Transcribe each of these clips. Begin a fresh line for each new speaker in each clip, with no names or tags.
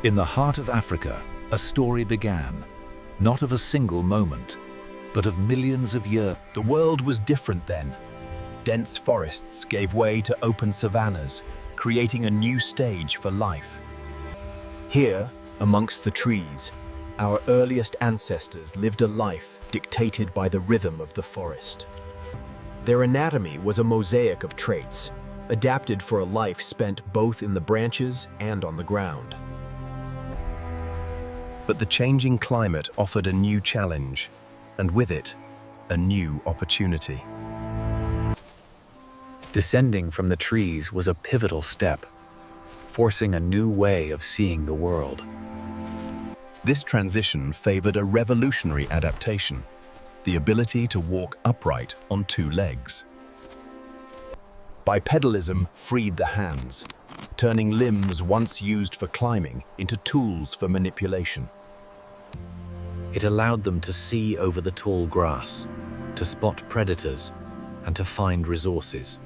In the heart of Africa, a story began, not of a single moment, but of millions of years.
The world was different then. Dense forests gave way to open savannas, creating a new stage for life. Here, amongst the trees, our earliest ancestors lived a life dictated by the rhythm of the forest. Their anatomy was a mosaic of traits, adapted for a life spent both in the branches and on the ground. But the changing climate offered a new challenge, and with it, a new opportunity.
Descending from the trees was a pivotal step, forcing a new way of seeing the world.
This transition favored a revolutionary adaptation, the ability to walk upright on two legs. Bipedalism freed the hands, turning limbs once used for climbing into tools for manipulation.
It allowed them to see over the tall grass, to spot predators, and to find resources.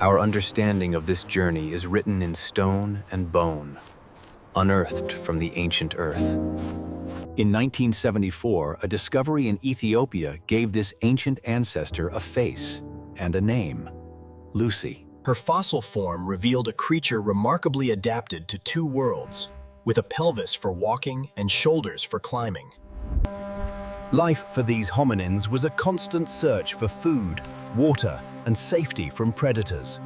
Our understanding of this journey is written in stone and bone, unearthed from the ancient earth. In 1974, a discovery in Ethiopia gave this ancient ancestor a face and a name: Lucy.
Her fossil form revealed a creature remarkably adapted to two worlds, with a pelvis for walking and shoulders for climbing.
Life for these hominins was a constant search for food, water, and safety from predators.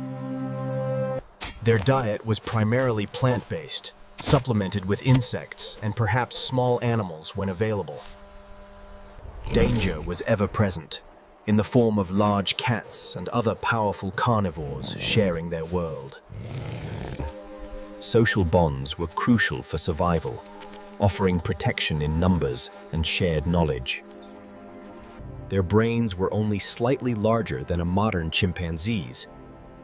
Their diet was primarily plant-based, supplemented with insects and perhaps small animals when available. Danger was ever present, in the form of large cats and other powerful carnivores sharing their world. Social bonds were crucial for survival, offering protection in numbers and shared knowledge. Their brains were only slightly larger than a modern chimpanzee's,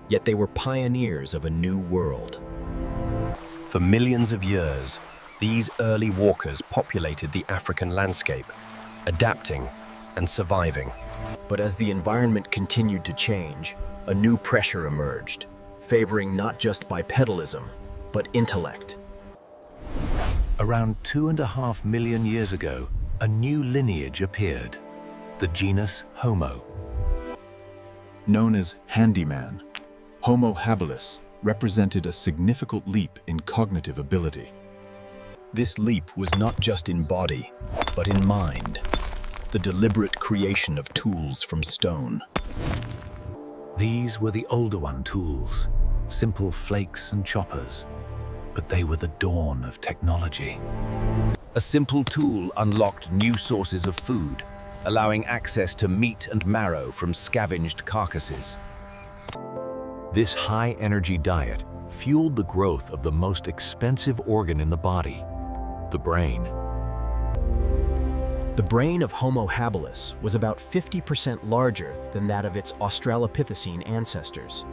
yet they were pioneers of a new world.
For millions of years, these early walkers populated the African landscape, adapting and surviving.
But as the environment continued to change, a new pressure emerged, favoring not just bipedalism, but intellect.
Around 2.5 million years ago, a new lineage appeared, the genus Homo.
Known as handyman, Homo habilis represented a significant leap in cognitive ability.
This leap was not just in body, but in mind, the deliberate creation of tools from stone.
These were the older one tools, simple flakes and choppers, but they were the dawn of technology. A simple tool unlocked new sources of food, allowing access to meat and marrow from scavenged carcasses. This high-energy diet fueled the growth of the most expensive organ in the body, the brain.
The brain of Homo habilis was about 50% larger than that of its Australopithecine ancestors.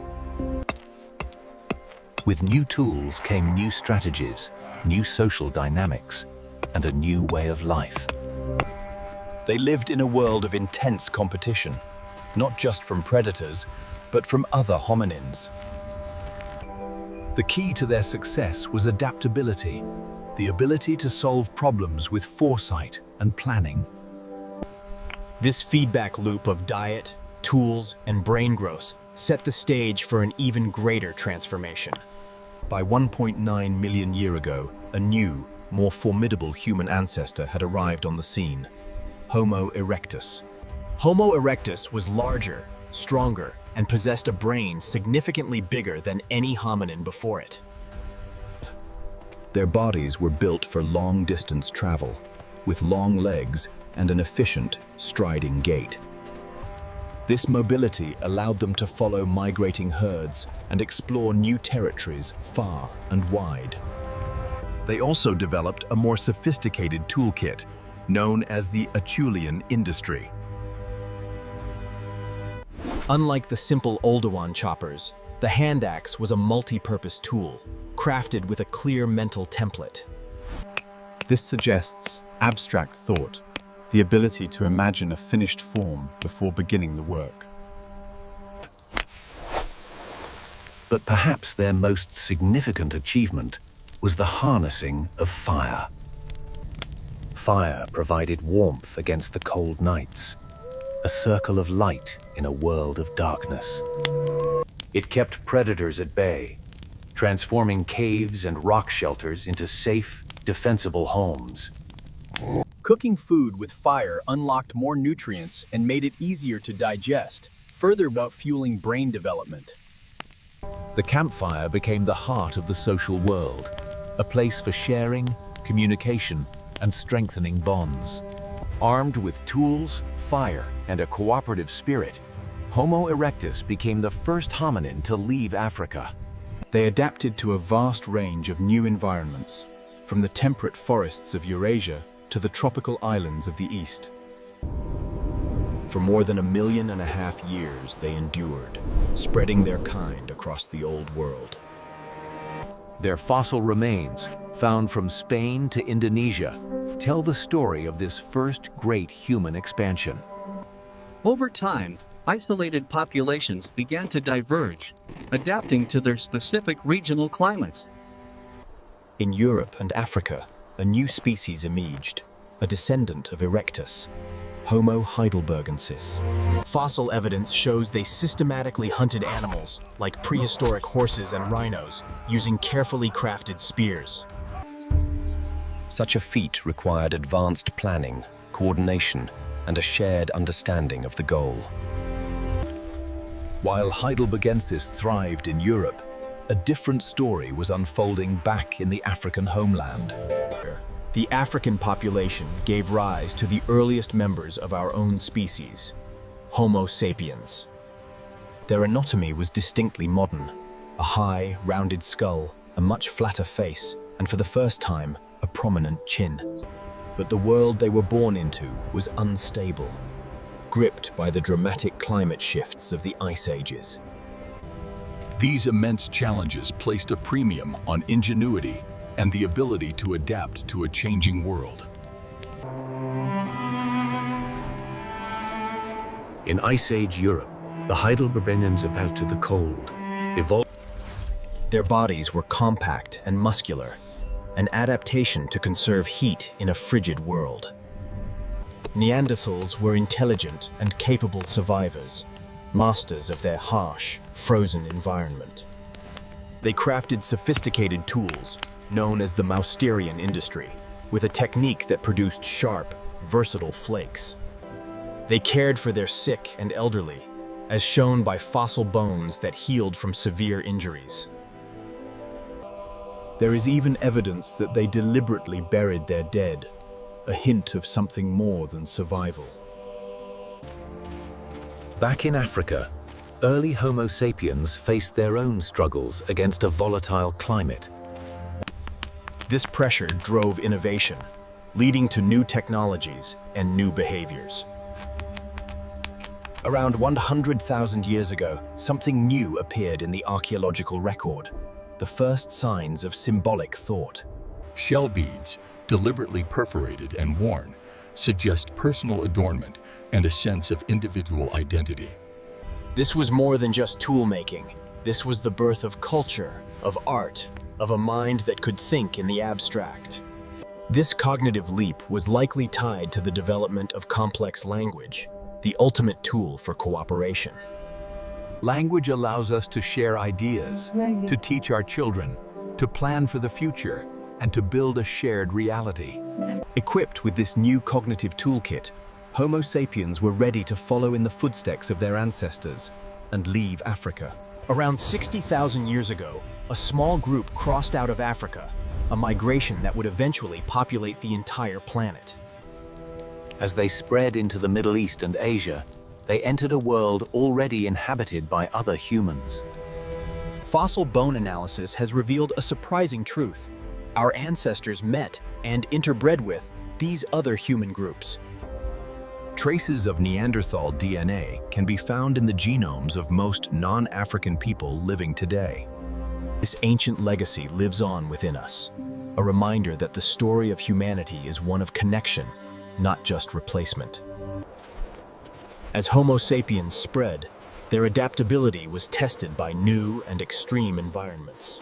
With new tools came new strategies, new social dynamics, and a new way of life.
They lived in a world of intense competition, not just from predators, but from other hominins. The key to their success was adaptability, the ability to solve problems with foresight and planning.
This feedback loop of diet, tools, and brain growth set the stage for an even greater transformation.
By 1.9 million years ago, a new, more formidable human ancestor had arrived on the scene: Homo erectus.
Homo erectus was larger, stronger, and possessed a brain significantly bigger than any hominin before it.
Their bodies were built for long-distance travel, with long legs and an efficient, striding gait. This mobility allowed them to follow migrating herds and explore new territories far and wide. They also developed a more sophisticated toolkit, known as the Acheulean industry.
Unlike the simple Oldowan choppers, the hand axe was a multi-purpose tool, crafted with a clear mental template.
This suggests abstract thought, the ability to imagine a finished form before beginning the work.
But perhaps their most significant achievement was the harnessing of fire. Fire provided warmth against the cold nights, a circle of light in a world of darkness. It kept predators at bay, transforming caves and rock shelters into safe, defensible homes.
Cooking food with fire unlocked more nutrients and made it easier to digest, further fueling brain development.
The campfire became the heart of the social world, a place for sharing, communication, and strengthening bonds. Armed with tools, fire, and a cooperative spirit, Homo erectus became the first hominin to leave Africa.
They adapted to a vast range of new environments, from the temperate forests of Eurasia to the tropical islands of the East.
For more than 1.5 million years, they endured, spreading their kind across the Old World.
Their fossil remains, found from Spain to Indonesia, tell the story of this first great human expansion.
Over time, isolated populations began to diverge, adapting to their specific regional climates.
In Europe and Africa, a new species emerged, a descendant of Erectus, Homo heidelbergensis. Fossil evidence shows they systematically hunted animals, like prehistoric horses and rhinos, using carefully crafted spears. Such a feat required advanced planning, coordination, and a shared understanding of the goal.
While heidelbergensis thrived in Europe, a different story was unfolding back in the African homeland.
The African population gave rise to the earliest members of our own species, Homo sapiens. Their anatomy was distinctly modern, a high, rounded skull, a much flatter face, and for the first time, a prominent chin. But the world they were born into was unstable, gripped by the dramatic climate shifts of the ice ages.
These immense challenges placed a premium on ingenuity and the ability to adapt to a changing world.
In Ice Age Europe, the Heidelbergensians appealed to the cold, evolved.
Their bodies were compact and muscular, an adaptation to conserve heat in a frigid world. Neanderthals were intelligent and capable survivors, masters of their harsh, frozen environment. They crafted sophisticated tools, known as the Mousterian industry, with a technique that produced sharp, versatile flakes. They cared for their sick and elderly, as shown by fossil bones that healed from severe injuries.
There is even evidence that they deliberately buried their dead, a hint of something more than survival.
Back in Africa, early Homo sapiens faced their own struggles against a volatile climate.
This pressure drove innovation, leading to new technologies and new behaviors. Around 100,000 years ago, something new appeared in the archaeological record, the first signs of symbolic thought.
Shell beads, deliberately perforated and worn, suggest personal adornment and a sense of individual identity.
This was more than just tool-making. This was the birth of culture, of art, of a mind that could think in the abstract. This cognitive leap was likely tied to the development of complex language, the ultimate tool for cooperation.
Language allows us to share ideas, to teach our children, to plan for the future, and to build a shared reality.
Equipped with this new cognitive toolkit, Homo sapiens were ready to follow in the footsteps of their ancestors and leave Africa.
Around 60,000 years ago, a small group crossed out of Africa, a migration that would eventually populate the entire planet.
As they spread into the Middle East and Asia, they entered a world already inhabited by other humans.
Fossil bone analysis has revealed a surprising truth. Our ancestors met and interbred with these other human groups.
Traces of Neanderthal DNA can be found in the genomes of most non-African people living today.
This ancient legacy lives on within us, a reminder that the story of humanity is one of connection, not just replacement. As Homo sapiens spread, their adaptability was tested by new and extreme environments.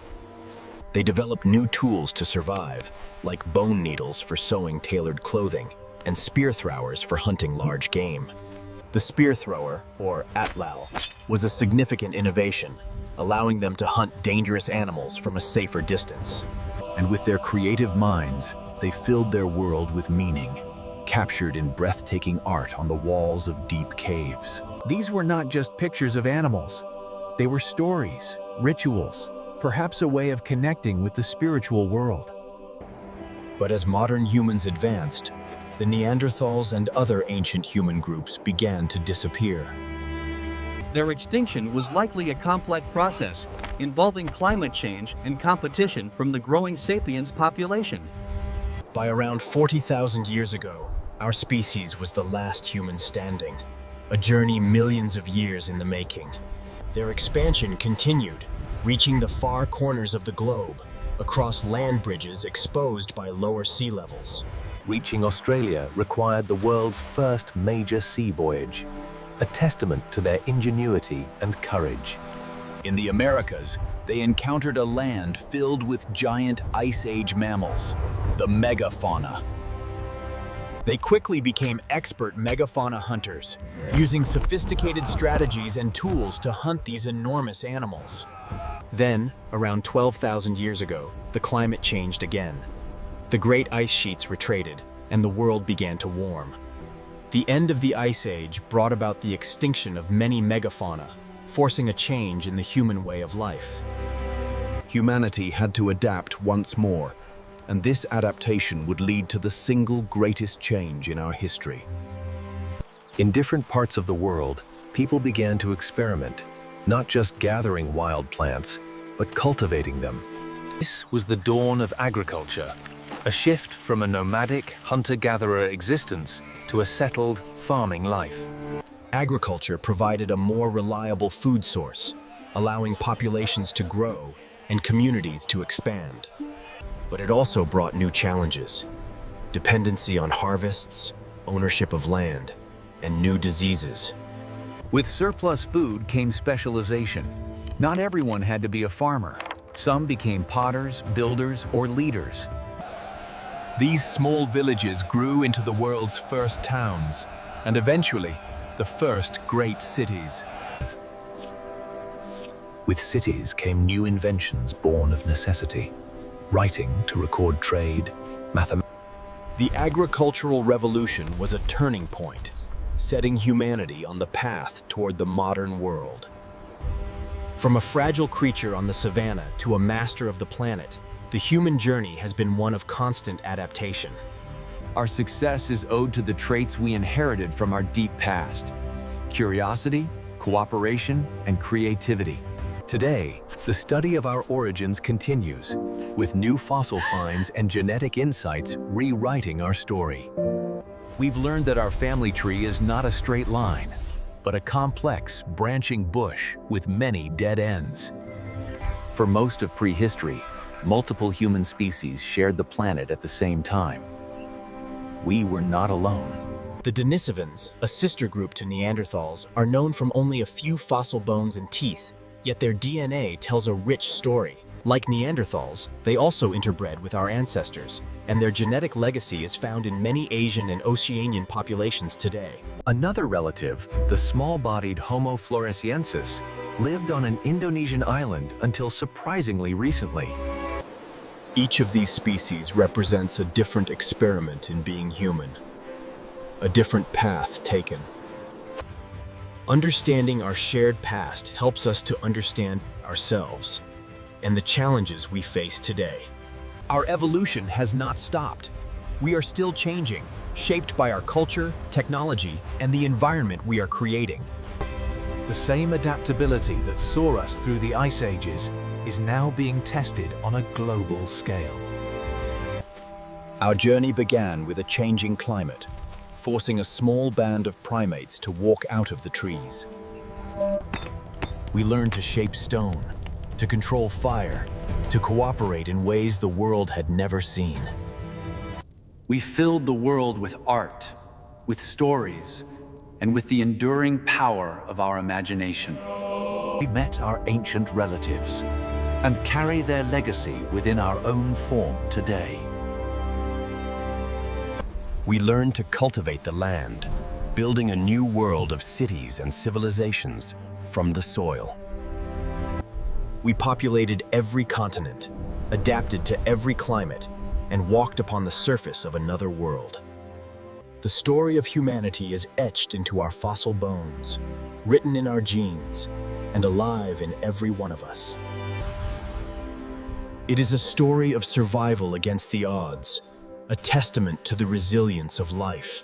They developed new tools to survive, like bone needles for sewing tailored clothing and spear throwers for hunting large game. The spear thrower, or atlal, was a significant innovation, allowing them to hunt dangerous animals from a safer distance.
And with their creative minds, they filled their world with meaning, captured in breathtaking art on the walls of deep caves. These were not just pictures of animals. They were stories, rituals, perhaps a way of connecting with the spiritual world.
But as modern humans advanced, the Neanderthals and other ancient human groups began to disappear.
Their extinction was likely a complex process involving climate change and competition from the growing sapiens population.
By around 40,000 years ago, our species was the last human standing, a journey millions of years in the making. Their expansion continued, reaching the far corners of the globe, across land bridges exposed by lower sea levels.
Reaching Australia required the world's first major sea voyage, a testament to their ingenuity and courage.
In the Americas, they encountered a land filled with giant Ice Age mammals, the megafauna.
They quickly became expert megafauna hunters, using sophisticated strategies and tools to hunt these enormous animals. Then, around 12,000 years ago, the climate changed again. The great ice sheets retreated, and the world began to warm. The end of the Ice Age brought about the extinction of many megafauna, forcing a change in the human way of life.
Humanity had to adapt once more, and this adaptation would lead to the single greatest change in our history.
In different parts of the world, people began to experiment, not just gathering wild plants, but cultivating them. This was the dawn of agriculture, a shift from a nomadic hunter-gatherer existence to a settled farming life.
Agriculture provided a more reliable food source, allowing populations to grow and community to expand. But it also brought new challenges: dependency on harvests, ownership of land, and new diseases.
With surplus food came specialization. Not everyone had to be a farmer. Some became potters, builders, or leaders.
These small villages grew into the world's first towns, and eventually, the first great cities.
With cities came new inventions born of necessity. Writing to record trade, mathematics.
The agricultural revolution was a turning point, setting humanity on the path toward the modern world. From a fragile creature on the savanna to a master of the planet, the human journey has been one of constant adaptation.
Our success is owed to the traits we inherited from our deep past: curiosity, cooperation, and creativity. Today, the study of our origins continues, with new fossil finds and genetic insights rewriting our story. We've learned that our family tree is not a straight line, but a complex, branching bush with many dead ends. For most of prehistory, multiple human species shared the planet at the same time. We were not alone.
The Denisovans, a sister group to Neanderthals, are known from only a few fossil bones and teeth, yet their DNA tells a rich story. Like Neanderthals, they also interbred with our ancestors, and their genetic legacy is found in many Asian and Oceanian populations today.
Another relative, the small-bodied Homo floresiensis, lived on an Indonesian island until surprisingly recently.
Each of these species represents a different experiment in being human, a different path taken. Understanding our shared past helps us to understand ourselves and the challenges we face today. Our evolution has not stopped. We are still changing, shaped by our culture, technology, and the environment we are creating.
The same adaptability that saw us through the ice ages is now being tested on a global scale.
Our journey began with a changing climate, forcing a small band of primates to walk out of the trees.
We learned to shape stone, to control fire, to cooperate in ways the world had never seen.
We filled the world with art, with stories, and with the enduring power of our imagination.
We met our ancient relatives, and carry their legacy within our own form today.
We learned to cultivate the land, building a new world of cities and civilizations from the soil.
We populated every continent, adapted to every climate, and walked upon the surface of another world. The story of humanity is etched into our fossil bones, written in our genes, and alive in every one of us. It is a story of survival against the odds, a testament to the resilience of life.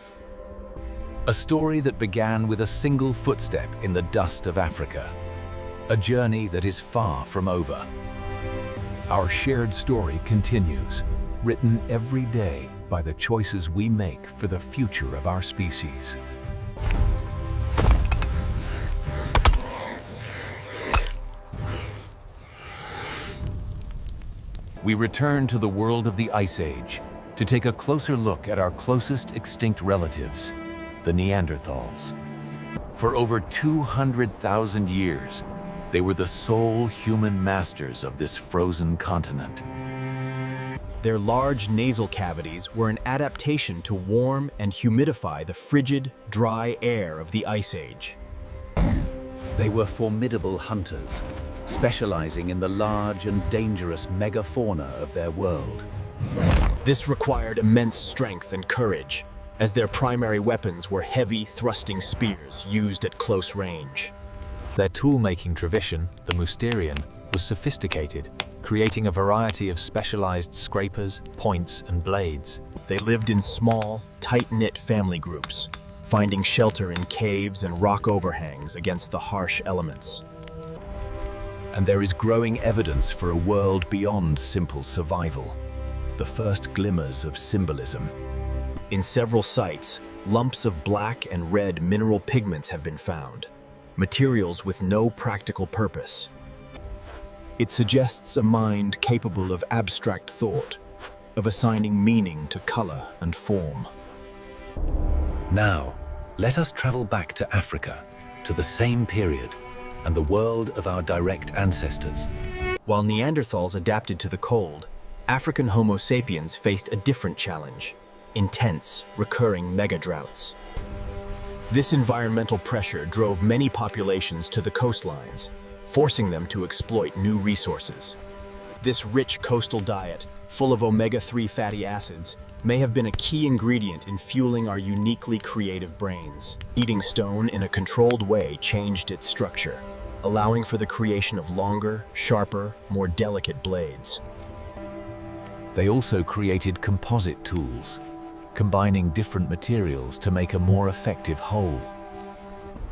A story that began with a single footstep in the dust of Africa. A journey that is far from over. Our shared story continues, written every day by the choices we make for the future of our species. We return to the world of the Ice Age to take a closer look at our closest extinct relatives, the Neanderthals. For over 200,000 years, they were the sole human masters of this frozen continent.
Their large nasal cavities were an adaptation to warm and humidify the frigid, dry air of the Ice Age.
They were formidable hunters, specializing in the large and dangerous megafauna of their world.
This required immense strength and courage, as their primary weapons were heavy, thrusting spears used at close range.
Their tool-making tradition, the Mousterian, was sophisticated, creating a variety of specialized scrapers, points, and blades.
They lived in small, tight-knit family groups, finding shelter in caves and rock overhangs against the harsh elements.
And there is growing evidence for a world beyond simple survival. The first glimmers of symbolism.
In several sites, lumps of black and red mineral pigments have been found, materials with no practical purpose. It suggests a mind capable of abstract thought, of assigning meaning to color and form.
Now, let us travel back to Africa, to the same period, and the world of our direct ancestors.
While Neanderthals adapted to the cold, African Homo sapiens faced a different challenge: intense, recurring mega-droughts. This environmental pressure drove many populations to the coastlines, forcing them to exploit new resources. This rich coastal diet, full of omega-3 fatty acids, may have been a key ingredient in fueling our uniquely creative brains. Eating stone in a controlled way changed its structure, allowing for the creation of longer, sharper, more delicate blades.
They also created composite tools, combining different materials to make a more effective whole.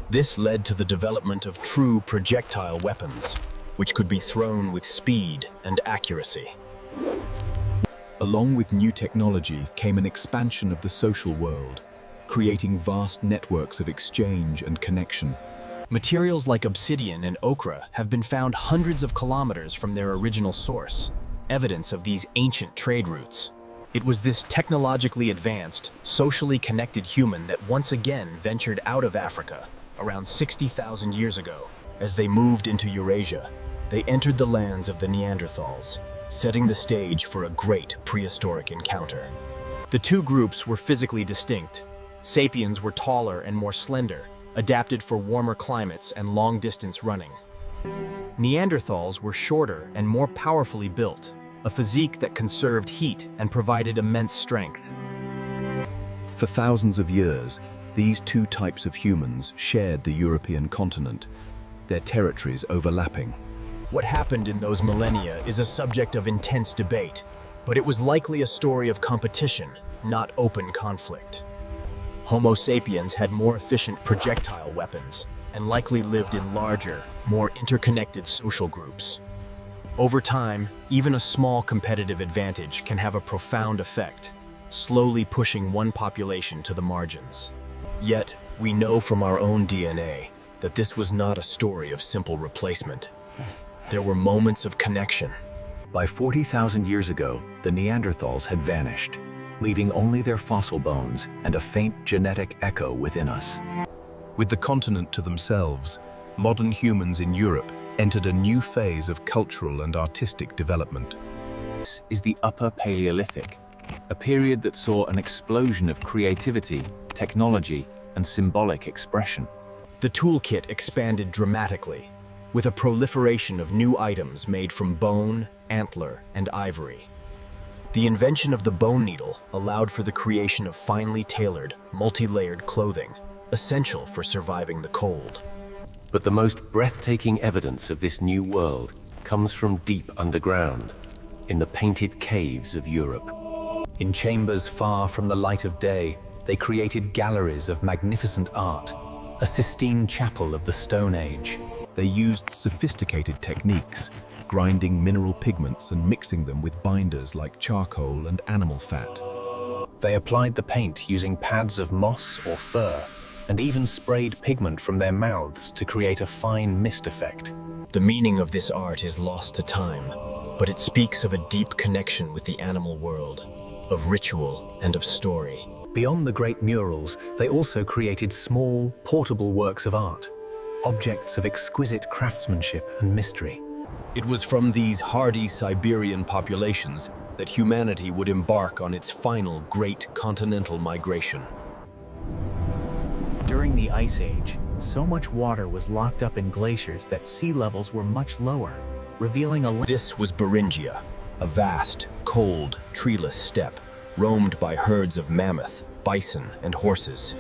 This led to the development of true projectile weapons, which could be thrown with speed and accuracy.
Along with new technology came an expansion of the social world, creating vast networks of exchange and connection.
Materials like obsidian and ochre have been found hundreds of kilometers from their original source, evidence of these ancient trade routes. It was this technologically advanced, socially connected human that once again ventured out of Africa around 60,000 years ago. As they moved into Eurasia, they entered the lands of the Neanderthals, setting the stage for a great prehistoric encounter. The two groups were physically distinct. Sapiens were taller and more slender, adapted for warmer climates and long-distance running. Neanderthals were shorter and more powerfully built, a physique that conserved heat and provided immense strength.
For thousands of years, these two types of humans shared the European continent, their territories overlapping.
What happened in those millennia is a subject of intense debate, but it was likely a story of competition, not open conflict. Homo sapiens had more efficient projectile weapons and likely lived in larger, more interconnected social groups. Over time, even a small competitive advantage can have a profound effect, slowly pushing one population to the margins. Yet, we know from our own DNA that this was not a story of simple replacement. There were moments of connection.
By 40,000 years ago, the Neanderthals had vanished, leaving only their fossil bones and a faint genetic echo within us.
With the continent to themselves, modern humans in Europe entered a new phase of cultural and artistic development.
This is the Upper Paleolithic, a period that saw an explosion of creativity, technology, and symbolic expression.
The toolkit expanded dramatically, with a proliferation of new items made from bone, antler, and ivory. The invention of the bone needle allowed for the creation of finely tailored, multi-layered clothing, essential for surviving the cold.
But the most breathtaking evidence of this new world comes from deep underground, in the painted caves of Europe.
In chambers far from the light of day, they created galleries of magnificent art, a Sistine Chapel of the Stone Age. They used sophisticated techniques, grinding mineral pigments and mixing them with binders like charcoal and animal fat.
They applied the paint using pads of moss or fur, and even sprayed pigment from their mouths to create a fine mist effect.
The meaning of this art is lost to time, but it speaks of a deep connection with the animal world, of ritual and of story.
Beyond the great murals, they also created small, portable works of art, objects of exquisite craftsmanship and mystery.
It was from these hardy Siberian populations that humanity would embark on its final great continental migration.
During the Ice Age, so much water was locked up in glaciers that sea levels were much lower, revealing a
This was Beringia, a vast, cold, treeless steppe, roamed by herds of mammoth, bison, and horses.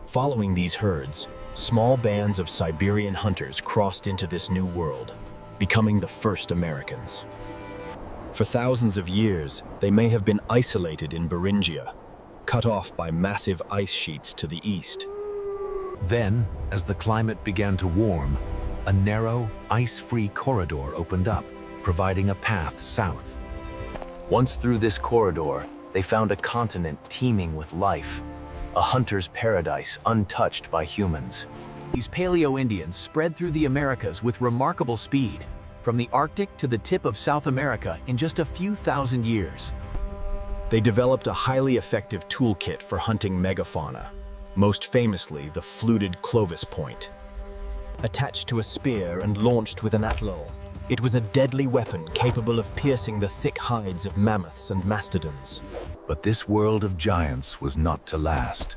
Following these herds, small bands of Siberian hunters crossed into this new world, becoming the first Americans. For thousands of years, they may have been isolated in Beringia, cut off by massive ice sheets to the east.
Then, as the climate began to warm, a narrow, ice-free corridor opened up, providing a path south. Once through this corridor, they found a continent teeming with life, a hunter's paradise untouched by humans.
These Paleo-Indians spread through the Americas with remarkable speed, from the Arctic to the tip of South America in just a few thousand years.
They developed a highly effective toolkit for hunting megafauna, most famously the fluted Clovis point. Attached to a spear and launched with an atlatl, it was a deadly weapon capable of piercing the thick hides of mammoths and mastodons.
But this world of giants was not to last.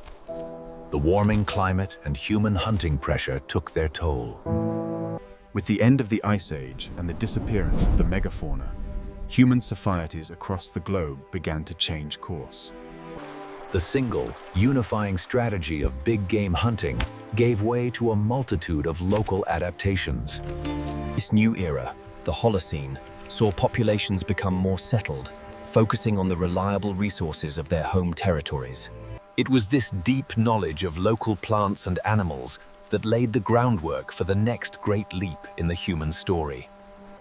The warming climate and human hunting pressure took their toll.
With the end of the Ice Age and the disappearance of the megafauna, human societies across the globe began to change course.
The single, unifying strategy of big game hunting gave way to a multitude of local adaptations.
This new era, the Holocene, saw populations become more settled, focusing on the reliable resources of their home territories.
It was this deep knowledge of local plants and animals that laid the groundwork for the next great leap in the human story.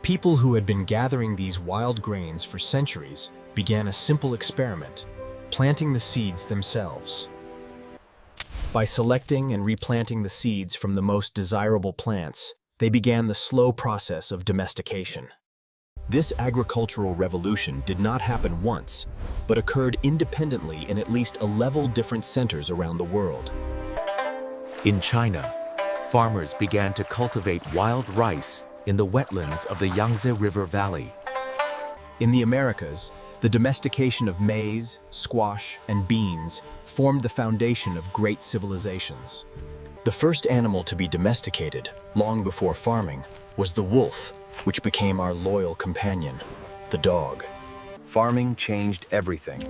People who had been gathering these wild grains for centuries began a simple experiment, planting the seeds themselves. By selecting and replanting the seeds from the most desirable plants, they began the slow process of domestication. This agricultural revolution did not happen once, but occurred independently in at least 11 different centers around the world.
In China, farmers began to cultivate wild rice in the wetlands of the Yangtze River Valley.
In the Americas, the domestication of maize, squash, and beans formed the foundation of great civilizations. The first animal to be domesticated, long before farming, was the wolf, which became our loyal companion, the dog.
Farming changed everything.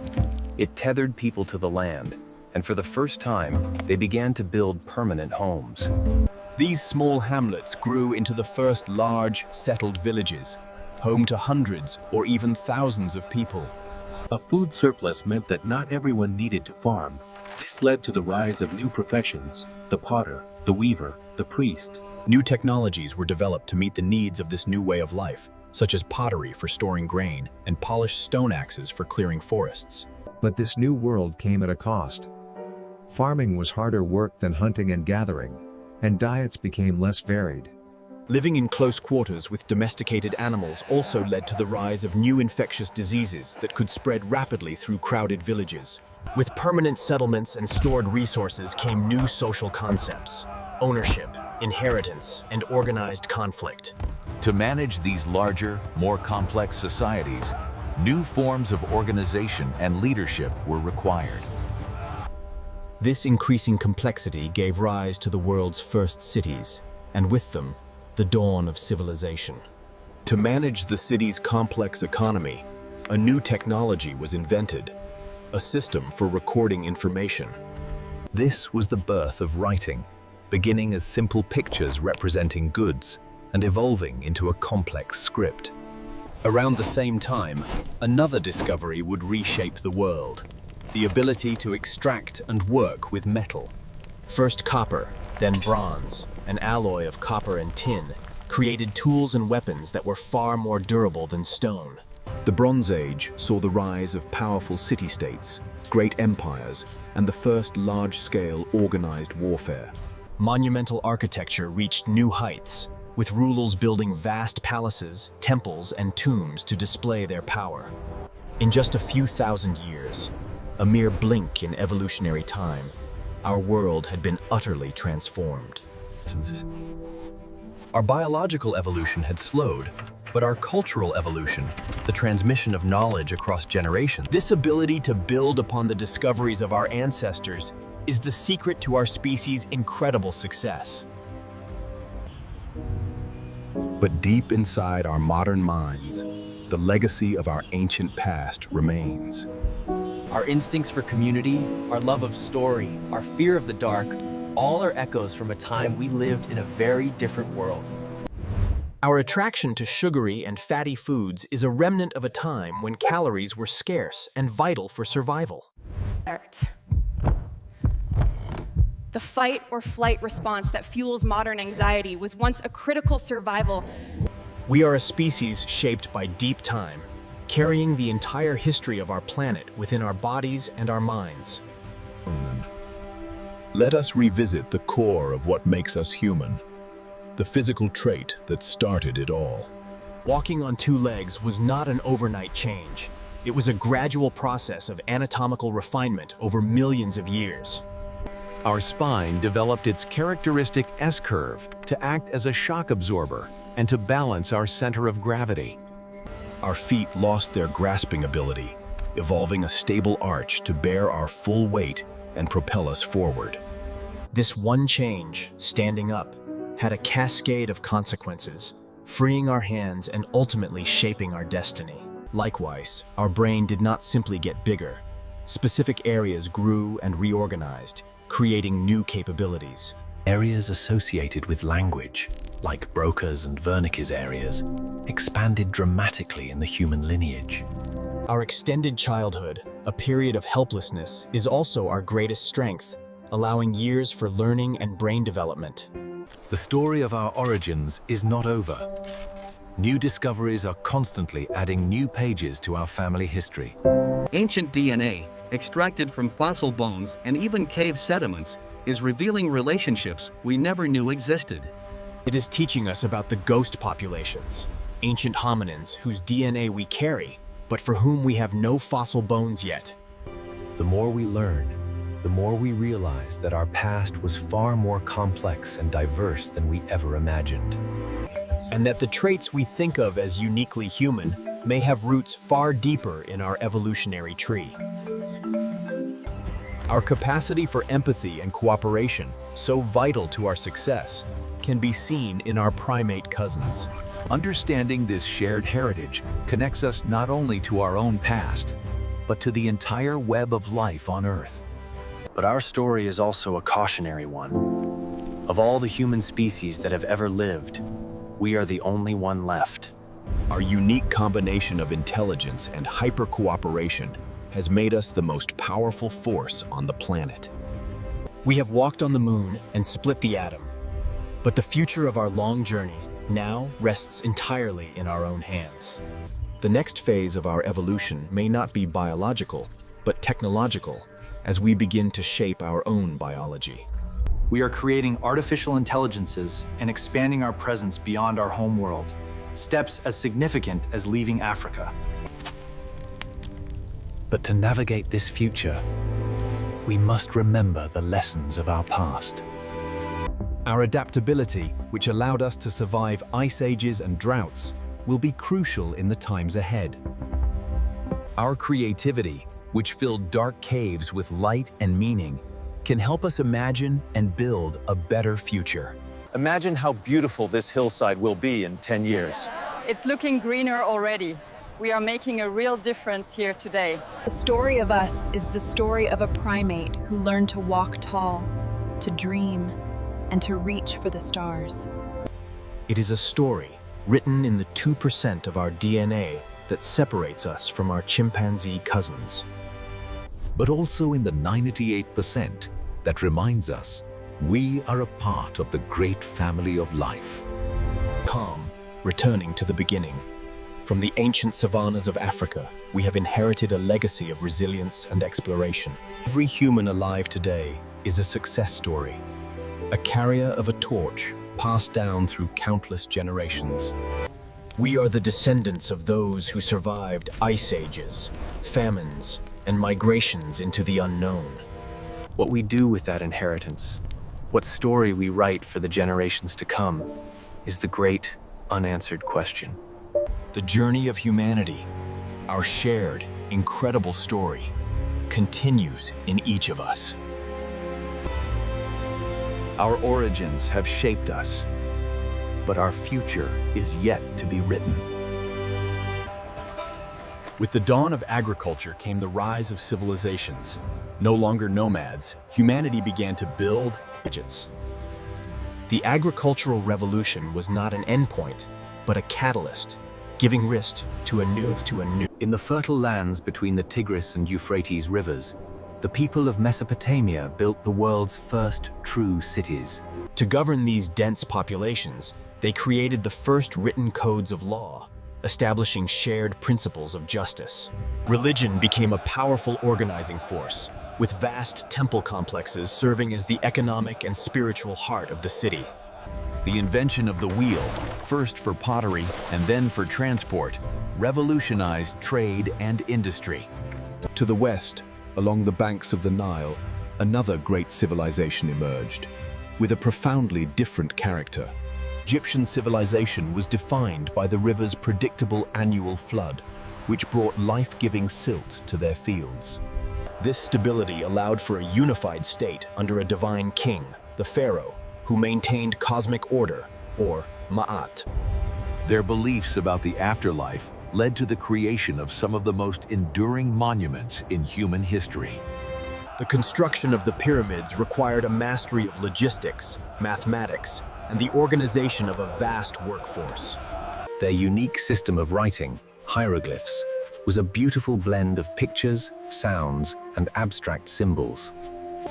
It tethered people to the land, and for the first time, they began to build permanent homes.
These small hamlets grew into the first large, settled villages, home to hundreds or even thousands of people.
A food surplus meant that not everyone needed to farm. This led to the rise of new professions: the potter, the weaver, the priest.
New technologies were developed to meet the needs of this new way of life, such as pottery for storing grain and polished stone axes for clearing forests.
But this new world came at a cost. Farming was harder work than hunting and gathering, and diets became less varied.
Living in close quarters with domesticated animals also led to the rise of new infectious diseases that could spread rapidly through crowded villages. With permanent settlements and stored resources came new social concepts: ownership, inheritance, and organized conflict.
To manage these larger, more complex societies, new forms of organization and leadership were required.
This increasing complexity gave rise to the world's first cities, and with them, the dawn of civilization.
To manage the city's complex economy, a new technology was invented, a system for recording information. This was the birth of writing, beginning as simple pictures representing goods and evolving into a complex script. Around the same time, another discovery would reshape the world: the ability to extract and work with metal.
First copper, then bronze, an alloy of copper and tin, created tools and weapons that were far more durable than stone.
The Bronze Age saw the rise of powerful city-states, great empires, and the first large-scale organized warfare.
Monumental architecture reached new heights, with rulers building vast palaces, temples, and tombs to display their power. In just a few thousand years, a mere blink in evolutionary time, our world had been utterly transformed.
Our biological evolution had slowed, but our cultural evolution, the transmission of knowledge across generations,
This ability to build upon the discoveries of our ancestors is the secret to our species' incredible success.
but deep inside our modern minds, the legacy of our ancient past remains.
Our instincts for community, our love of story, our fear of the dark, all are echoes from a time we lived in a very different world.
Our attraction to sugary and fatty foods is a remnant of a time when calories were scarce and vital for survival.
The fight or flight response that fuels modern anxiety was once a critical survival.
We are a species shaped by deep time, carrying the entire history of our planet within our bodies and our minds.
Let us revisit the core of what makes us human, the physical trait that started it all.
Walking on two legs was not an overnight change. It was a gradual process of anatomical refinement over millions of years.
Our spine developed its characteristic S-curve to act as a shock absorber and to balance our center of gravity.
Our feet lost their grasping ability, evolving a stable arch to bear our full weight and propel us forward.
This one change, standing up, had a cascade of consequences, freeing our hands and ultimately shaping our destiny. Likewise, our brain did not simply get bigger. Specific areas grew and reorganized, creating new capabilities.
Areas associated with language, like Broca's and Wernicke's areas, expanded dramatically in the human lineage.
Our extended childhood, a period of helplessness, is also our greatest strength, allowing years for learning and brain development.
The story of our origins is not over. New discoveries are constantly adding new pages to our family history.
Ancient DNA, extracted from fossil bones and even cave sediments, is revealing relationships we never knew existed.
It is teaching us about the ghost populations, ancient hominins whose DNA we carry, but for whom we have no fossil bones yet.
The more we learn, the more we realize that our past was far more complex and diverse than we ever imagined.
And that the traits we think of as uniquely human may have roots far deeper in our evolutionary tree.
Our capacity for empathy and cooperation, so vital to our success, can be seen in our primate cousins.
Understanding this shared heritage connects us not only to our own past, but to the entire web of life on Earth.
But our story is also a cautionary one. Of all the human species that have ever lived, we are the only one left.
Our unique combination of intelligence and hyper-cooperation has made us the most powerful force on the planet.
We have walked on the moon and split the atom, but the future of our long journey now rests entirely in our own hands.
The next phase of our evolution may not be biological, but technological, as we begin to shape our own biology.
We are creating artificial intelligences and expanding our presence beyond our home world, steps as significant as leaving Africa.
But to navigate this future, we must remember the lessons of our past.
Our adaptability, which allowed us to survive ice ages and droughts, will be crucial in the times ahead. Our creativity, which filled dark caves with light and meaning, can help us imagine and build a better future.
Imagine how beautiful this hillside will be in 10 years.
It's looking greener already. We are making a real difference here today.
The story of us is the story of a primate who learned to walk tall, to dream, and to reach for the stars.
It is a story written in the 2% of our DNA that separates us from our chimpanzee cousins.
But also in the 98% that reminds us we are a part of the great family of life.
Calm, returning to the beginning. From the ancient savannas of Africa, we have inherited a legacy of resilience and exploration. Every human alive today is a success story, a carrier of a torch passed down through countless generations. We are the descendants of those who survived ice ages, famines, and migrations into the unknown.
What we do with that inheritance, what story we write for the generations to come, is the great unanswered question.
The journey of humanity, our shared, incredible story, continues in each of us.
Our origins have shaped us, but our future is yet to be written.
With the dawn of agriculture came the rise of civilizations. No longer nomads, humanity began to build gadgets.
The agricultural revolution was not an endpoint, but a catalyst, giving rise to a new.
In the fertile lands between the Tigris and Euphrates rivers, the people of Mesopotamia built the world's first true cities.
To govern these dense populations, they created the first written codes of law, establishing shared principles of justice. Religion became a powerful organizing force, with vast temple complexes serving as the economic and spiritual heart of the city.
The invention of the wheel, first for pottery and then for transport, revolutionized trade and industry.
To the west, along the banks of the Nile, another great civilization emerged, with a profoundly different character. Egyptian civilization was defined by the river's predictable annual flood, which brought life-giving silt to their fields.
This stability allowed for a unified state under a divine king, the pharaoh, who maintained cosmic order, or Ma'at.
Their beliefs about the afterlife led to the creation of some of the most enduring monuments in human history.
The construction of the pyramids required a mastery of logistics, mathematics, and the organization of a vast workforce.
Their unique system of writing, hieroglyphs, was a beautiful blend of pictures, sounds, and abstract symbols.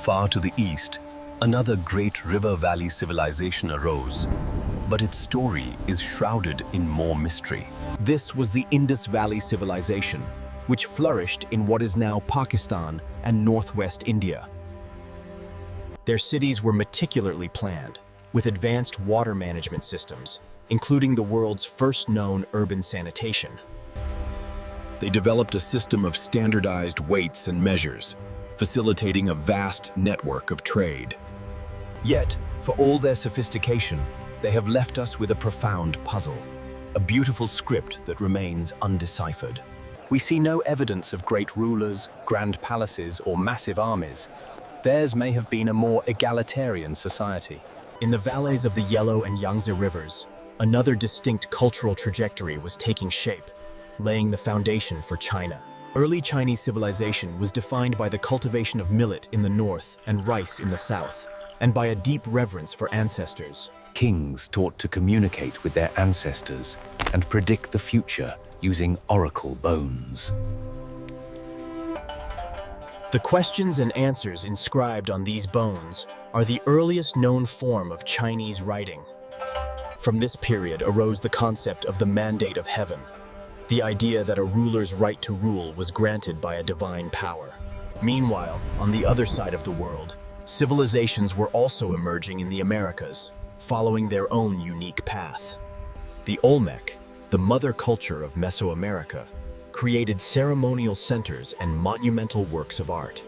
Far to the east, another great river valley civilization arose, but its story is shrouded in more mystery.
This was the Indus Valley Civilization, which flourished in what is now Pakistan and northwest India. Their cities were meticulously planned, with advanced water management systems, including the world's first known urban sanitation.
They developed a system of standardized weights and measures, facilitating a vast network of trade. Yet, for all their sophistication, they have left us with a profound puzzle, a beautiful script that remains undeciphered.
We see no evidence of great rulers, grand palaces, or massive armies. Theirs may have been a more egalitarian society.
In the valleys of the Yellow and Yangtze rivers, another distinct cultural trajectory was taking shape, laying the foundation for China. Early Chinese civilization was defined by the cultivation of millet in the north and rice in the south, and by a deep reverence for ancestors.
Kings taught to communicate with their ancestors and predict the future using oracle bones.
The questions and answers inscribed on these bones are the earliest known form of Chinese writing. From this period arose the concept of the mandate of heaven, the idea that a ruler's right to rule was granted by a divine power. Meanwhile, on the other side of the world, civilizations were also emerging in the Americas, following their own unique path. The Olmec, the mother culture of Mesoamerica, created ceremonial centers and monumental works of art.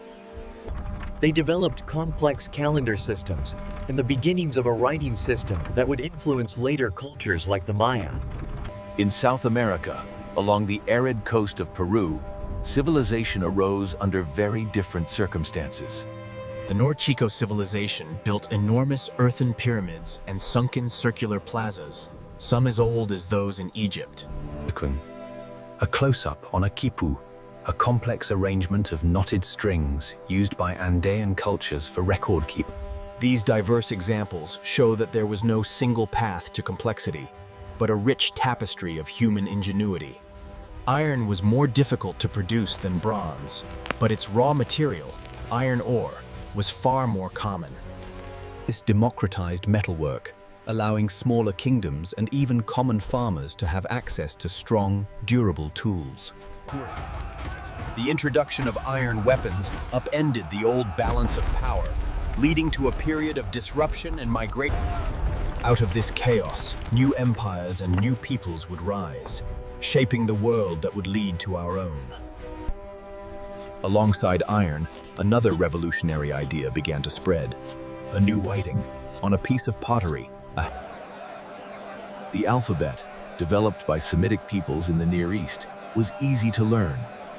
They developed complex calendar systems and the beginnings of a writing system that would influence later cultures like the Maya.
In South America, along the arid coast of Peru, civilization arose under very different circumstances.
The Norchico civilization built enormous earthen pyramids and sunken circular plazas, some as old as those in Egypt.
A close-up on a quipu, a complex arrangement of knotted strings used by Andean cultures for record keeping.
These diverse examples show that there was no single path to complexity, but a rich tapestry of human ingenuity. Iron was more difficult to produce than bronze, but its raw material, iron ore, was far more common.
This democratized metalwork, allowing smaller kingdoms and even common farmers to have access to strong, durable tools.
The introduction of iron weapons upended the old balance of power, leading to a period of disruption and migration. Out of this chaos, new empires and new peoples would rise, shaping the world that would lead to our own.
Alongside iron, another revolutionary idea began to spread. A new writing on a piece of pottery. The alphabet, developed by Semitic peoples in the Near East, was easy to learn,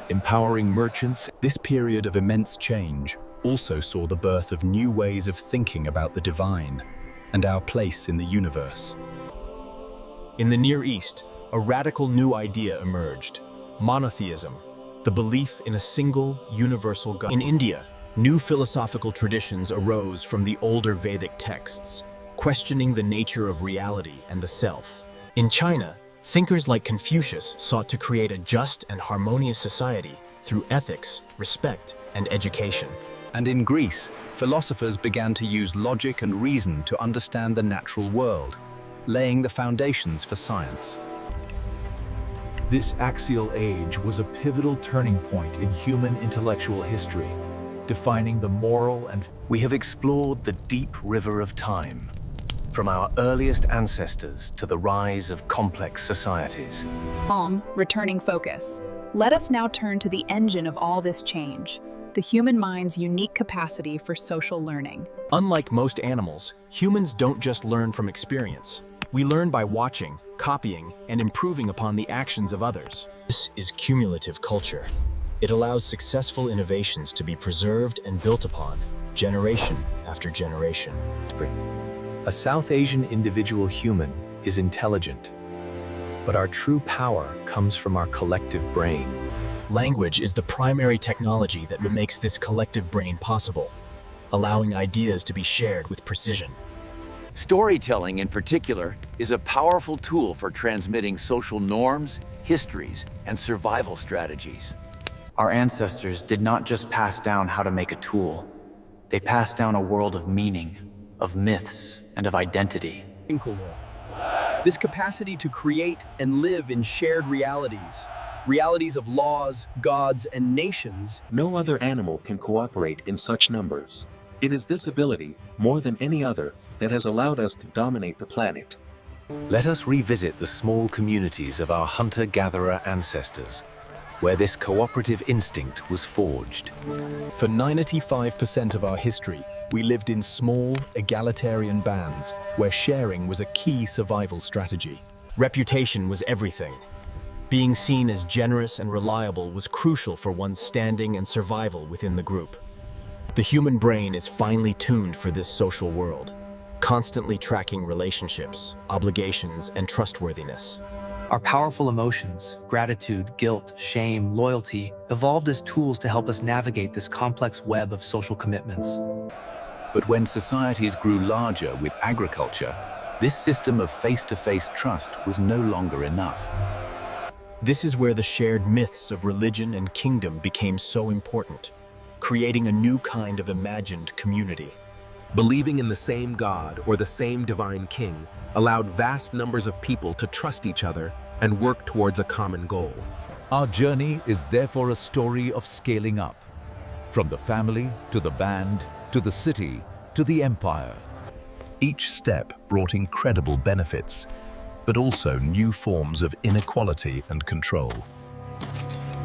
empowering merchants. This period of immense change also saw the birth of new ways of thinking about the divine and our place in the universe.
In the Near East, a radical new idea emerged: monotheism, the belief in a single, universal God. In India, new philosophical traditions arose from the older Vedic texts, questioning the nature of reality and the self. In China, thinkers like Confucius sought to create a just and harmonious society through ethics, respect, and education.
And in Greece, philosophers began to use logic and reason to understand the natural world, laying the foundations for science.
This axial age was a pivotal turning point in human intellectual history, defining the moral and... We have explored the deep river of time, from our earliest ancestors to the rise of complex societies.
Calm, returning focus. Let us now turn to the engine of all this change, the human mind's unique capacity for social learning.
Unlike most animals, humans don't just learn from experience. We learn by watching, copying, and improving upon the actions of others. This is cumulative culture. It allows successful innovations to be preserved and built upon, generation after generation.
A South Asian individual human is intelligent, but our true power comes from our collective brain.
Language is the primary technology that makes this collective brain possible, allowing ideas to be shared with precision.
Storytelling, in particular, is a powerful tool for transmitting social norms, histories, and survival strategies.
Our ancestors did not just pass down how to make a tool. They passed down a world of meaning, of myths, and of identity.
This capacity to create and live in shared realities of laws, gods, and nations.
No other animal can cooperate in such numbers. It is this ability, more than any other, that has allowed us to dominate the planet.
Let us revisit the small communities of our hunter-gatherer ancestors, where this cooperative instinct was forged.
For 95% of our history, we lived in small, egalitarian bands, where sharing was a key survival strategy.
Reputation was everything. Being seen as generous and reliable was crucial for one's standing and survival within the group. The human brain is finely tuned for this social world, constantly tracking relationships, obligations, and trustworthiness.
Our powerful emotions, gratitude, guilt, shame, loyalty, evolved as tools to help us navigate this complex web of social commitments.
But when societies grew larger with agriculture, this system of face-to-face trust was no longer enough.
This is where the shared myths of religion and kingdom became so important, creating a new kind of imagined community.
Believing in the same God or the same divine king allowed vast numbers of people to trust each other and work towards a common goal.
Our journey is therefore a story of scaling up, from the family to the band, to the city, to the empire.
Each step brought incredible benefits, but also new forms of inequality and control.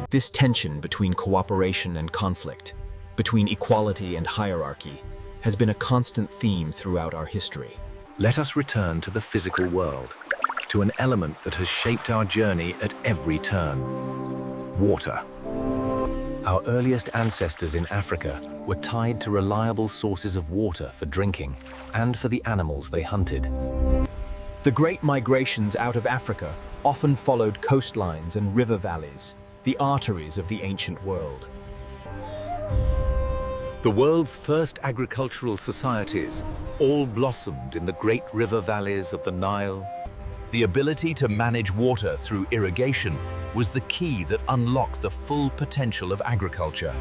This tension between cooperation and conflict,
between equality and hierarchy, has been a constant theme throughout our history.
Let us return to the physical world, to an element that has shaped our journey at every turn: water. Our earliest ancestors in Africa were tied to reliable sources of water for drinking and for the animals they hunted.
The great migrations out of Africa often followed coastlines and river valleys, the arteries of the ancient world.
The world's first agricultural societies all blossomed in the great river valleys of the Nile. The ability to manage water through irrigation was the key that unlocked the full potential of agriculture.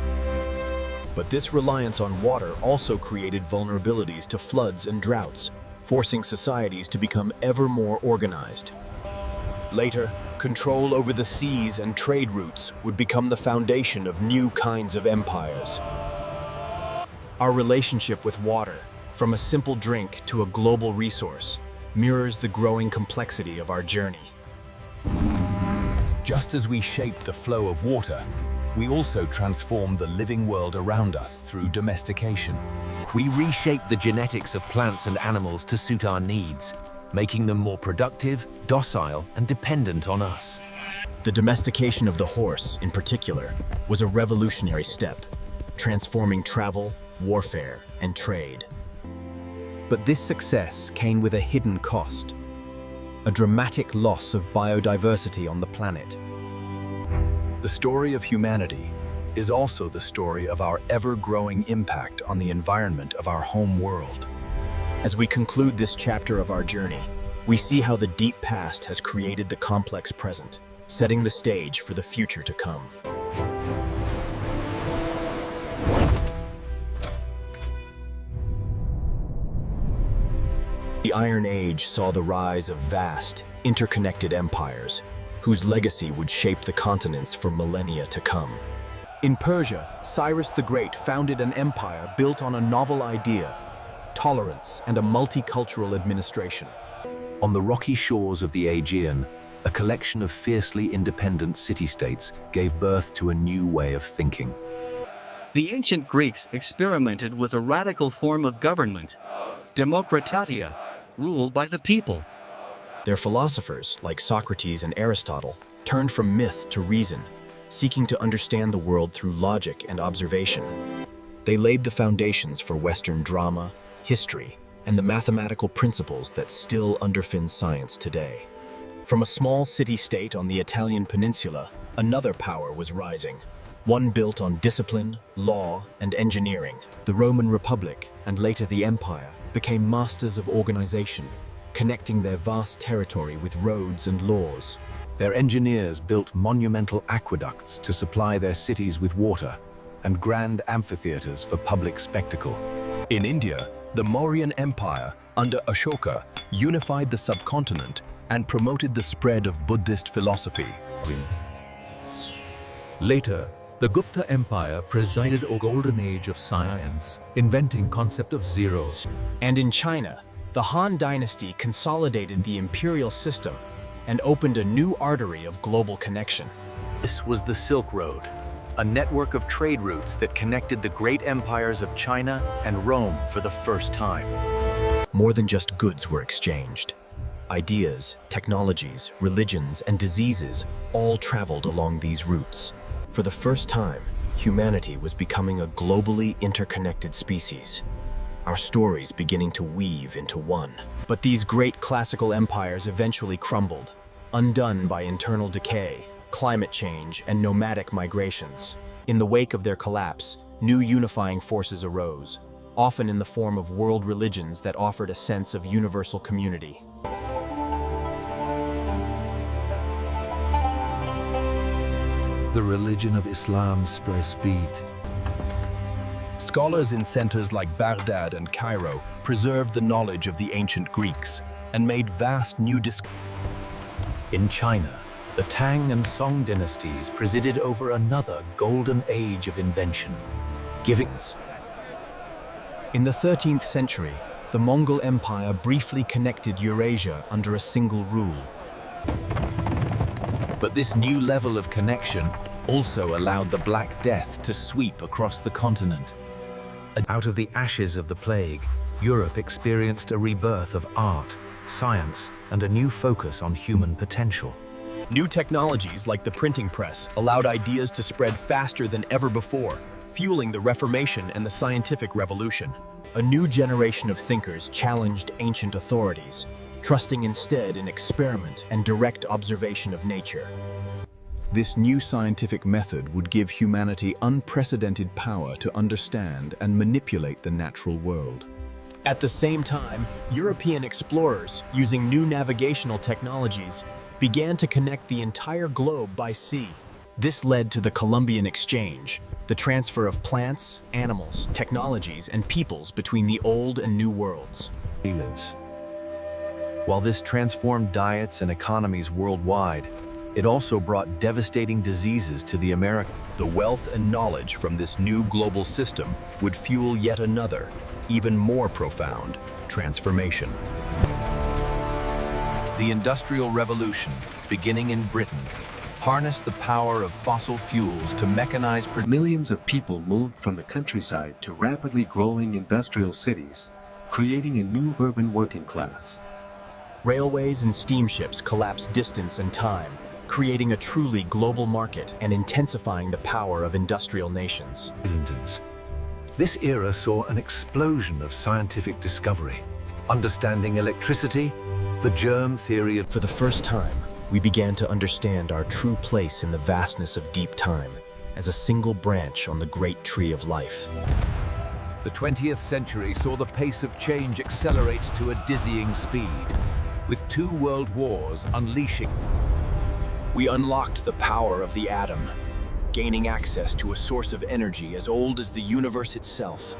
But this reliance on water also created vulnerabilities to floods and droughts, forcing societies to become ever more organized. Later, control over the seas and trade routes would become the foundation of new kinds of empires. Our relationship with water, from a simple drink to a global resource, mirrors the growing complexity of our journey.
Just as we shaped the flow of water, we also transformed the living world around us through domestication. We reshaped the genetics of plants and animals to suit our needs, making them more productive, docile, and dependent on us.
The domestication of the horse, in particular, was a revolutionary step, transforming travel, warfare, and trade. But this success came with a hidden cost, a dramatic loss of biodiversity on the planet.
The story of humanity is also the story of our ever-growing impact on the environment of our home world.
As we conclude this chapter of our journey, we see how the deep past has created the complex present, setting the stage for the future to come. The Iron Age saw the rise of vast, interconnected empires, whose legacy would shape the continents for millennia to come. In Persia, Cyrus the Great founded an empire built on a novel idea: tolerance and a multicultural administration.
On the rocky shores of the Aegean, a collection of fiercely independent city-states gave birth to a new way of thinking.
The ancient Greeks experimented with a radical form of government, demokratia, rule by the people.
Their philosophers, like Socrates and Aristotle, turned from myth to reason, seeking to understand the world through logic and observation. They laid the foundations for Western drama, history, and the mathematical principles that still underpin science today. From a small city-state on the Italian peninsula, another power was rising, one built on discipline, law, and engineering. The Roman Republic, and later the Empire, became masters of organization, connecting their vast territory with roads and laws.
Their engineers built monumental aqueducts to supply their cities with water, and grand amphitheaters for public spectacle.
In India, the Mauryan Empire, under Ashoka, unified the subcontinent and promoted the spread of Buddhist philosophy.
Later, the Gupta Empire presided over a golden age of science, inventing concept of zero.
And in China, the Han Dynasty consolidated the imperial system and opened a new artery of global connection.
This was the Silk Road, a network of trade routes that connected the great empires of China and Rome for the first time.
More than just goods were exchanged. Ideas, technologies, religions, and diseases all traveled along these routes. For the first time, humanity was becoming a globally interconnected species, our stories beginning to weave into one. But these great classical empires eventually crumbled, undone by internal decay, climate change, and nomadic migrations. In the wake of their collapse, new unifying forces arose, often in the form of world religions that offered a sense of universal community.
The religion of Islam spread speed.
Scholars in centers like Baghdad and Cairo preserved the knowledge of the ancient Greeks and made vast new discoveries.
In China, the Tang and Song dynasties presided over another golden age of invention, giving.
In the 13th century, the Mongol Empire briefly connected Eurasia under a single rule.
But this new level of connection also allowed the Black Death to sweep across the continent. Out of the ashes of the plague, Europe experienced a rebirth of art, science, and a new focus on human potential.
New technologies like the printing press allowed ideas to spread faster than ever before, fueling the Reformation and the scientific revolution. A new generation of thinkers challenged ancient authorities, trusting instead in experiment and direct observation of nature.
This new scientific method would give humanity unprecedented power to understand and manipulate the natural world.
At the same time, European explorers, using new navigational technologies, began to connect the entire globe by sea. This led to the Columbian Exchange, the transfer of plants, animals, technologies, and peoples between the old and new worlds.
While this transformed diets and economies worldwide, it also brought devastating diseases to the Americas.
The wealth and knowledge from this new global system would fuel yet another, even more profound, transformation.
The Industrial Revolution, beginning in Britain, harnessed the power of fossil fuels to mechanize production.
Millions of people moved from the countryside to rapidly growing industrial cities, creating a new urban working class.
Railways and steamships collapsed distance and time, creating a truly global market and intensifying the power of industrial nations.
This era saw an explosion of scientific discovery, understanding electricity, the germ theory of...
For the first time, we began to understand our true place in the vastness of deep time, as a single branch on the great tree of life.
The 20th century saw the pace of change accelerate to a dizzying speed, with 2 world wars unleashing.
We unlocked the power of the atom, gaining access to a source of energy as old as the universe itself.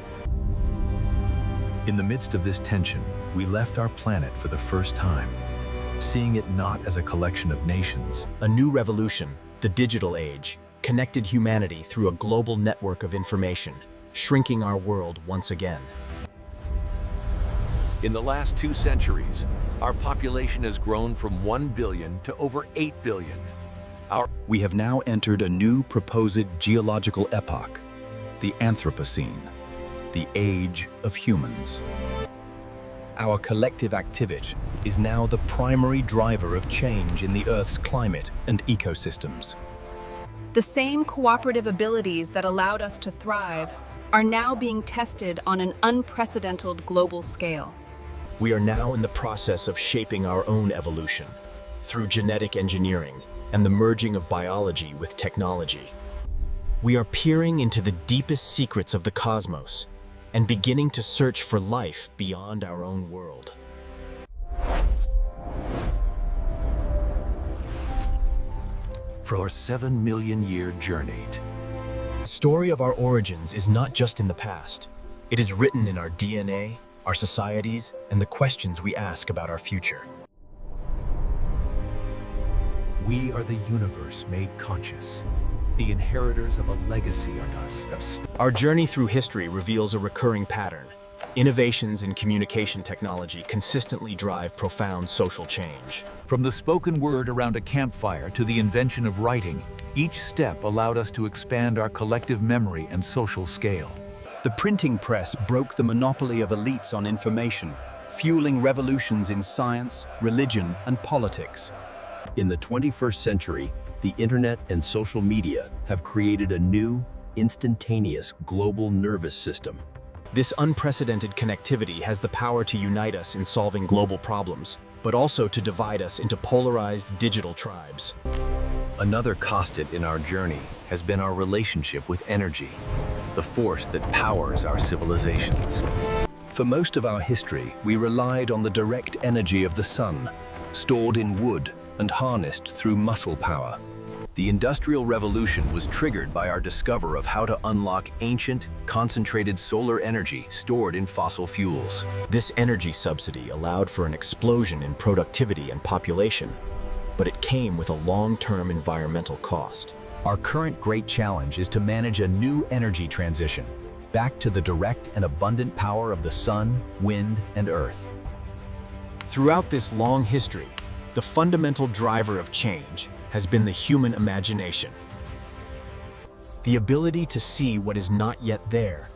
In the midst of this tension, we left our planet for the first time, seeing it not as a collection of nations.
A new revolution, the digital age, connected humanity through a global network of information, shrinking our world once again.
In the last 2 centuries, our population has grown from 1 billion to over 8 billion.
We have now entered a new proposed geological epoch, the Anthropocene, the age of humans. Our collective activity is now the primary driver of change in the Earth's climate and ecosystems.
The same cooperative abilities that allowed us to thrive are now being tested on an unprecedented global scale.
We are now in the process of shaping our own evolution through genetic engineering and the merging of biology with technology. We are peering into the deepest secrets of the cosmos and beginning to search for life beyond our own world.
For our 7 million-year journey.
The story of our origins is not just in the past. It is written in our DNA, our societies, and the questions we ask about our future.
We are the universe made conscious, the inheritors of a legacy on us.
Our journey through history reveals a recurring pattern. Innovations in communication technology consistently drive profound social change.
From the spoken word around a campfire to the invention of writing, each step allowed us to expand our collective memory and social scale.
The printing press broke the monopoly of elites on information, fueling revolutions in science, religion, and politics. In the 21st century, the internet and social media have created a new, instantaneous global nervous system.
This unprecedented connectivity has the power to unite us in solving global problems, but also to divide us into polarized digital tribes.
Another constant in our journey has been our relationship with energy, the force that powers our civilizations.
For most of our history, we relied on the direct energy of the sun, stored in wood and harnessed through muscle power.
The Industrial Revolution was triggered by our discovery of how to unlock ancient, concentrated solar energy stored in fossil fuels.
This energy subsidy allowed for an explosion in productivity and population, but it came with a long-term environmental cost.
Our current great challenge is to manage a new energy transition, back to the direct and abundant power of the sun, wind, and earth.
Throughout this long history, the fundamental driver of change has been the human imagination. the ability to see what is not yet there,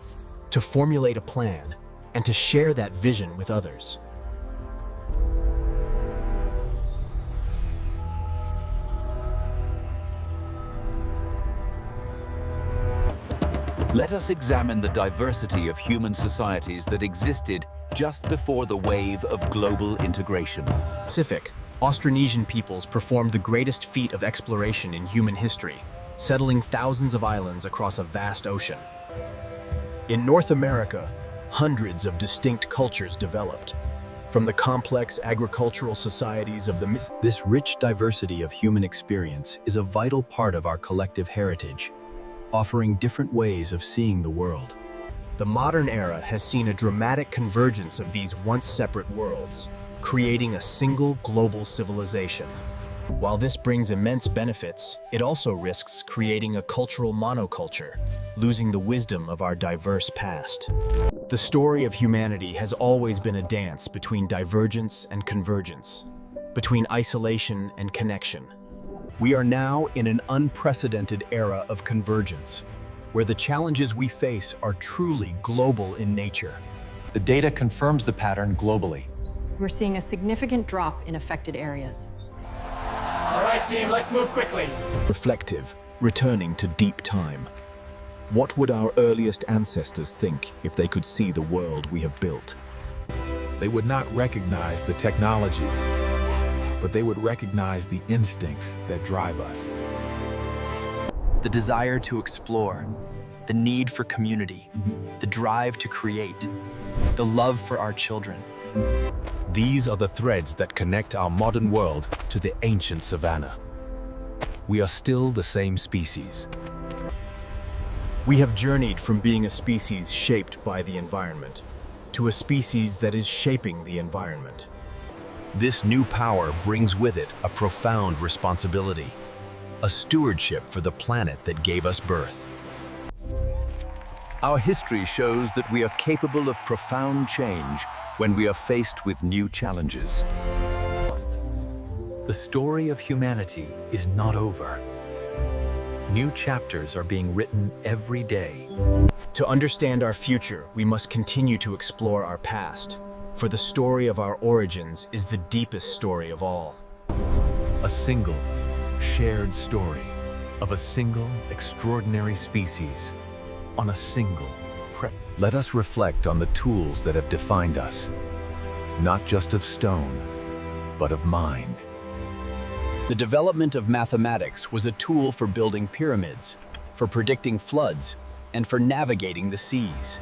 to formulate a plan, and to share that vision with others.
Let us examine the diversity of human societies that existed just before the wave of global integration.
Pacific, Austronesian peoples performed the greatest feat of exploration in human history, settling thousands of islands across a vast ocean. In North America, hundreds of distinct cultures developed, from the complex agricultural societies of the
This rich diversity of human experience is a vital part of our collective heritage, offering different ways of seeing the world.
The modern era has seen a dramatic convergence of these once separate worlds, creating a single global civilization. While this brings immense benefits, it also risks creating a cultural monoculture, losing the wisdom of our diverse past. The story of humanity has always been a dance between divergence and convergence, between isolation and connection.
We are now in an unprecedented era of convergence, where the challenges we face are truly global in nature.
The data confirms the pattern globally.
We're seeing a significant drop in affected areas.
All right, team, let's move quickly.
Reflective, returning to deep time. What would our earliest ancestors think if they could see the world we have built?
They would not recognize the technology, but they would recognize the instincts that drive us.
The desire to explore, the need for community, the drive to create, the love for our children.
These are the threads that connect our modern world to the ancient savanna. We are still the same species.
We have journeyed from being a species shaped by the environment to a species that is shaping the environment.
This new power brings with it a profound responsibility, a stewardship for the planet that gave us birth.
Our history shows that we are capable of profound change when we are faced with new challenges.
The story of humanity is not over. New chapters are being written every day.
To understand our future, we must continue to explore our past, for the story of our origins is the deepest story of all.
A single, shared story of a single, extraordinary species on a single Let us reflect on the tools that have defined us, not just of stone, but of mind.
The development of mathematics was a tool for building pyramids, for predicting floods, and for navigating the seas.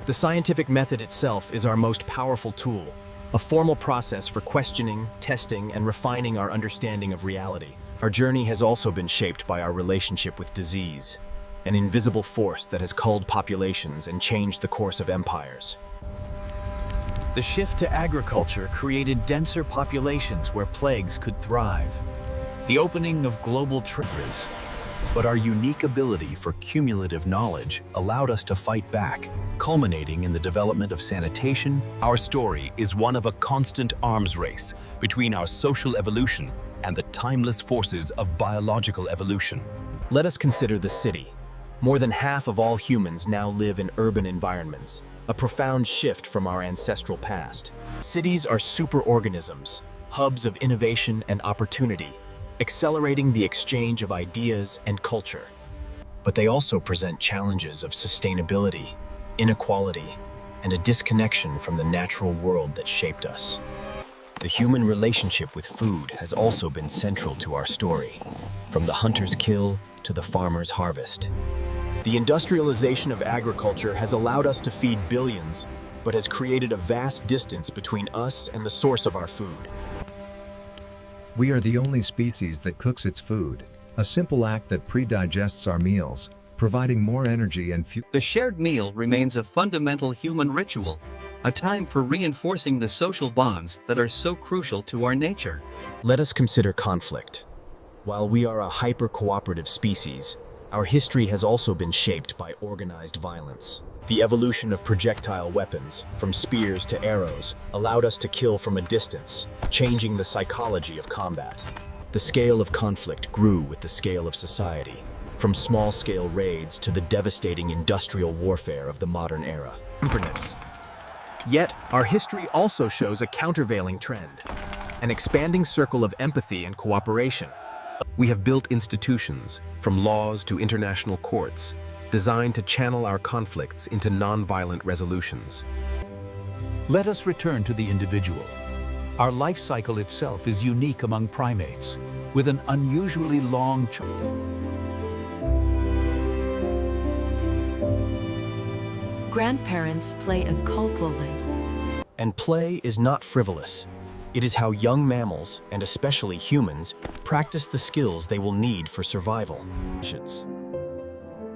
The scientific method itself is our most powerful tool, a formal process for questioning, testing, and refining our understanding of reality. Our journey has also been shaped by our relationship with disease, an invisible force that has culled populations and changed the course of empires.
The shift to agriculture created denser populations where plagues could thrive. The opening of global triggers.
But our unique ability for cumulative knowledge allowed us to fight back, culminating in the development of sanitation.
Our story is one of a constant arms race between our social evolution and the timeless forces of biological evolution.
Let us consider the city. More than half of all humans now live in urban environments, a profound shift from our ancestral past. Cities are superorganisms, hubs of innovation and opportunity, accelerating the exchange of ideas and culture. But they also present challenges of sustainability, inequality, and a disconnection from the natural world that shaped us. The human relationship with food has also been central to our story, from the hunter's kill to the farmer's harvest. The industrialization of agriculture has allowed us to feed billions, but has created a vast distance between us and the source of our food.
We are the only species that cooks its food, a simple act that pre-digests our meals, providing more energy and fuel.
The shared meal remains a fundamental human ritual, a time for reinforcing the social bonds that are so crucial to our nature.
Let us consider conflict. While we are a hyper-cooperative species, our history has also been shaped by organized violence. The evolution of projectile weapons, from spears to arrows, allowed us to kill from a distance, changing the psychology of combat. The scale of conflict grew with the scale of society, from small-scale raids to the devastating industrial warfare of the modern era.
Yet, our history also shows a countervailing trend, an expanding circle of empathy and cooperation.
We have built institutions, from laws to international courts, designed to channel our conflicts into nonviolent resolutions.
Let us return to the individual. Our life cycle itself is unique among primates, with an unusually long
Grandparents play a culpable role.
And play is not frivolous. It is how young mammals, and especially humans, practice the skills they will need for survival.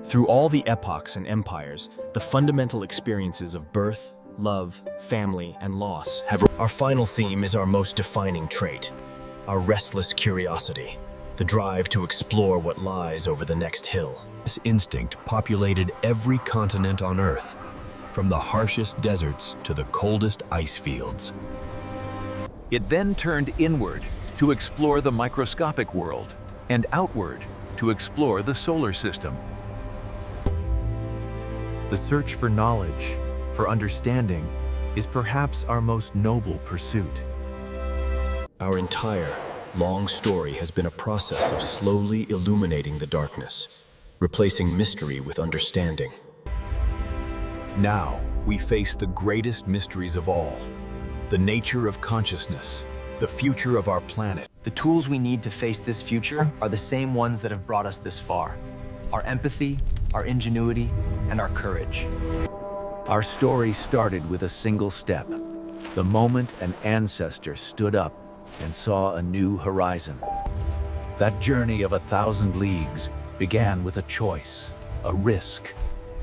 Through all the epochs and empires, the fundamental experiences of birth, love, family, and loss have... Our final theme is our most defining trait, our restless curiosity, the drive to explore what lies over the next hill.
This instinct populated every continent on Earth, from the harshest deserts to the coldest ice fields.
It then turned inward to explore the microscopic world, and outward to explore the solar system. The search for knowledge, for understanding, is perhaps our most noble pursuit.
Our entire, long story has been a process of slowly illuminating the darkness, replacing mystery with understanding.
Now, we face the greatest mysteries of all, the nature of consciousness, the future of our planet.
The tools we need to face this future are the same ones that have brought us this far. Our empathy, our ingenuity, and our courage.
Our story started with a single step, the moment an ancestor stood up and saw a new horizon. That journey of 1,000 leagues began with a choice, a risk,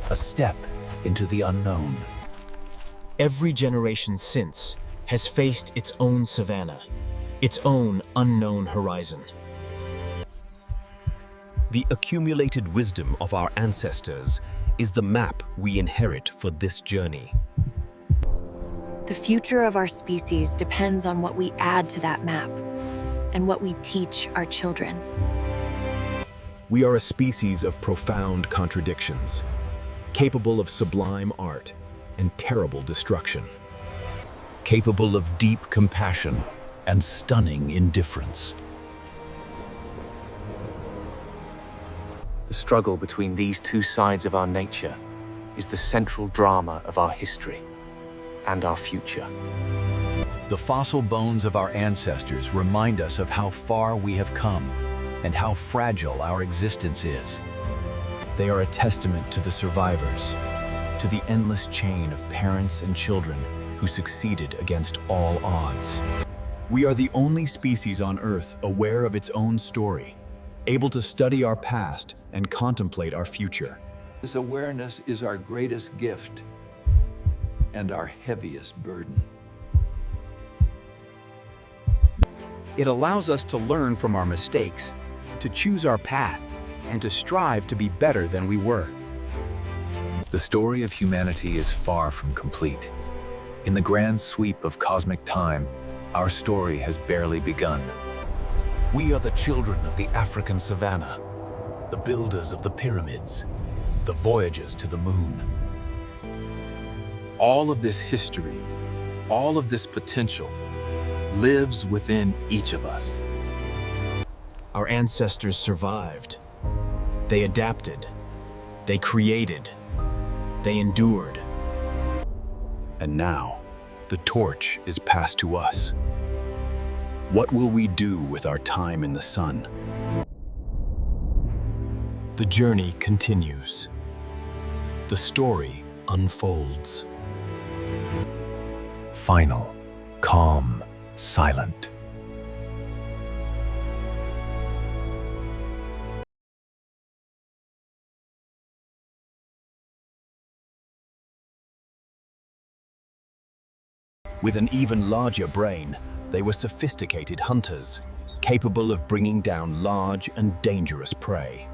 a step into the unknown.
Every generation since has faced its own savanna, its own unknown horizon.
The accumulated wisdom of our ancestors is the map we inherit for this journey.
The future of our species depends on what we add to that map and what we teach our children.
We are a species of profound contradictions, capable of sublime art and terrible destruction, capable of deep compassion and stunning indifference.
The struggle between these two sides of our nature is the central drama of our history and our future.
The fossil bones of our ancestors remind us of how far we have come and how fragile our existence is.
They are a testament to the survivors, to the endless chain of parents and children who succeeded against all odds.
We are the only species on Earth aware of its own story, able to study our past and contemplate our future.
This awareness is our greatest gift and our heaviest burden.
It allows us to learn from our mistakes, to choose our path, and to strive to be better than we were.
The story of humanity is far from complete. In the grand sweep of cosmic time, our story has barely begun. We are the children of the African savanna, the builders of the pyramids, the voyagers to the moon.
All of this history, all of this potential, lives within each of us.
Our ancestors survived. They adapted. They created. They endured.
And now, the torch is passed to us. What will we do with our time in the sun? The journey continues. The story unfolds.
Final, calm, silent.
With an even larger brain, they were sophisticated hunters, capable of bringing down large and dangerous prey.